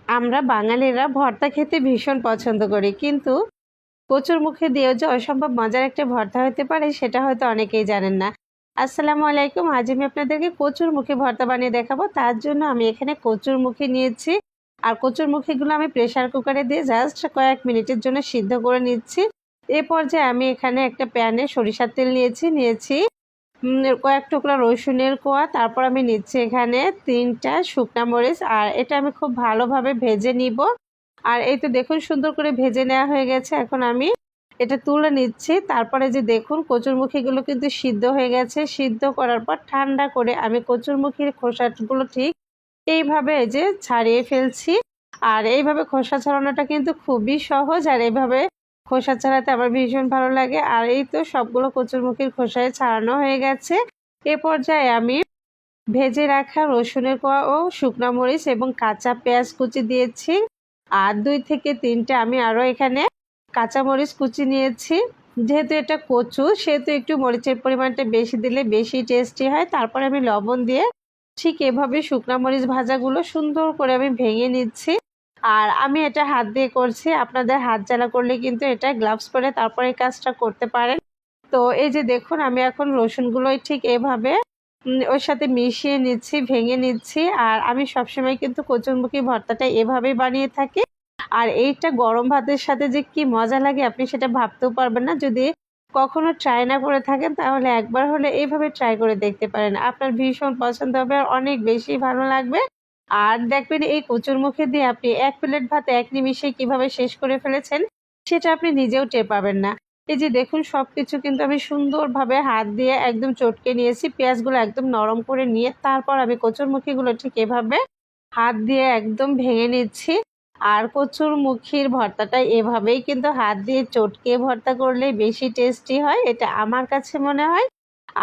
আমরা বাঙালিরা ভর্তা খেতে ভীষণ পছন্দ করি, কিন্তু কচুর মুখে দিয়েও যে অসম্ভব মজার একটা ভর্তা হতে পারে সেটা হয়তো অনেকেই জানেন না। আসসালামু আলাইকুম। আজ আমি আপনাদেরকে কচুর মুখে ভর্তা বানিয়ে দেখাবো। তার জন্য আমি এখানে কচুর মুখে নিয়েছি, আর কচুর মুখিগুলো আমি প্রেসার কুকারে দিয়ে জাস্ট কয়েক মিনিটের জন্য সিদ্ধ করে নিচ্ছি। এ পর্যায়ে আমি এখানে একটা প্যানে সরিষার তেল নিয়েছি কয়েক টুকরা রসুনের কোয়া, তারপর আমি নিচ্ছি এখানে 3টা শুকনা মরিচ, আর এটা আমি খুব ভালোভাবে ভেজে নিব। আর এই তো দেখুন সুন্দর করে ভেজে নেওয়া হয়ে গেছে। এখন আমি এটা তুলে নিচ্ছি। তারপরে যে দেখুন কচুরমুখীগুলো কিন্তু সিদ্ধ হয়ে গেছে। সিদ্ধ করার পর ঠান্ডা করে আমি কচুরমুখীর খোসাগুলো ঠিক এইভাবে যে ছাড়িয়ে ফেলছি। আর এইভাবে খোসা ছাড়ানোটা কিন্তু খুবই সহজ, আর এইভাবে খোসা ছাড়াতে আমার ভীষণ ভালো লাগে। আর এই তো সবগুলো কচুরমুখীর খোসায় ছাড়ানো হয়ে গেছে। এ পর্যায়ে আমি ভেজে রাখা রসুনের কোয়া ও শুকনা মরিচ এবং কাঁচা পেঁয়াজ কুচি দিয়েছি। আর 2 থেকে 3টে আমি আরও এখানে কাঁচা মরিচ কুচি নিয়েছি। যেহেতু এটা কচু সেহেতু একটু মরিচের পরিমাণটা বেশি দিলে বেশি টেস্টি হয়। তারপরে আমি লবণ দিয়ে ঠিক এভাবে শুকনা মরিচ ভাজাগুলো সুন্দর করে আমি ভেঙে নিচ্ছি। আর আমি এটা হাত দিয়ে করছি, আপনাদের হাত জ্বালা করলে কিন্তু এটা গ্লাভস পরে তারপরে এই কাজটা করতে পারেন। তো এই যে দেখুন আমি এখন রসুনগুলোই ঠিক এভাবে ওর সাথে মিশিয়ে নিচ্ছি, ভেঙে নিচ্ছি। আর আমি সবসময় কিন্তু কচুরমুখী ভর্তাটা এভাবেই বানিয়ে থাকি। আর এইটা গরম ভাতের সাথে যে কি মজা লাগে আপনি সেটা ভাবতেও পারবেন না। যদি কখনো ট্রাই না করে থাকেন তাহলে একবার হলে এইভাবে ট্রাই করে দেখতে পারেন। আপনার ভীষণ পছন্দ হবে আর অনেক বেশি ভালো লাগবে। আর দেখবেন এই কচুরমুখী দিয়ে আপনি 1 প্লেট ভাত এক নিমিষে কিভাবে শেষ করে ফেলেছেন সেটা আপনি নিজেও টের পাবেন না। এই যে দেখুন সবকিছু কিন্তু আমি সুন্দরভাবে হাত দিয়ে একদম চটকে নিয়েছি। পেঁয়াজগুলো একদম নরম করে নিয়ে তারপর আমি কচুরমুখীগুলো ঠিক এভাবে হাত দিয়ে একদম ভেঙে নিচ্ছি। আর কচুরমুখীর ভর্তাটা এভাবেই কিন্তু হাত দিয়ে চটকে ভর্তা করলে বেশি টেস্টি হয়, এটা আমার কাছে মনে হয়।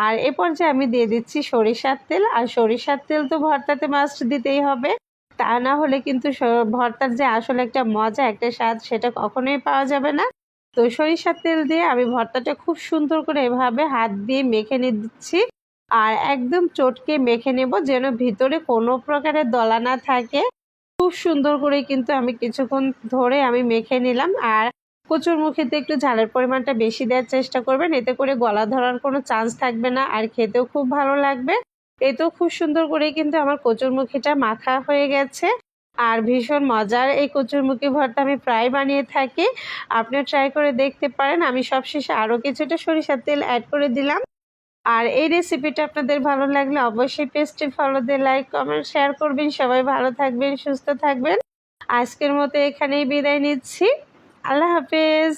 আর এ পর্যায়ে আমি দিয়ে দিচ্ছি সরিষার তেল। আর সরিষার তেল তো ভর্তাতে মাস্ট দিতেই হবে, তা না হলে কিন্তু ভর্তার যে আসলে একটা মজা একটা স্বাদ সেটা কখনোই পাওয়া যাবে না। তো সরিষার তেল দিয়ে আমি ভর্তাটা খুব সুন্দর করে এভাবে হাত দিয়ে মেখে দিচ্ছি। আর একদম চটকে মেখে নেব যেন ভিতরে কোনো প্রকারের দলা না থাকে। খুব সুন্দর করে কিন্তু আমি কিছুক্ষণ ধরে আমি মেখে নিলাম। আর কচুরমুখীতে একটু ঝালের পরিমাণটা বেশি দেওয়ার চেষ্টা করবেন, এতে করে গলা ধরার কোনো চান্স থাকবে না, আর খেতেও খুব ভালো লাগবে। এই তো খুব সুন্দর করে কিন্তু আমার কচুরমুখীটা মাখা হয়ে গেছে। আর ভীষণ মজার এই কচুরমুখী ভর্তা আমি প্রায় বানিয়ে থাকি, আপনিও ট্রাই করে দেখতে পারেন। আমি সবশেষে আরও কিছুটা সরিষার তেল অ্যাড করে দিলাম। আর এই রেসিপিটা আপনাদের ভালো লাগলে অবশ্যই পেজটি ফলো দিয়ে লাইক কমেন্ট শেয়ার করবেন। সবাই ভালো থাকবেন, সুস্থ থাকবেন। আজকের মতো এখানেই বিদায় নিচ্ছি। আল্লাহ হাফেজ।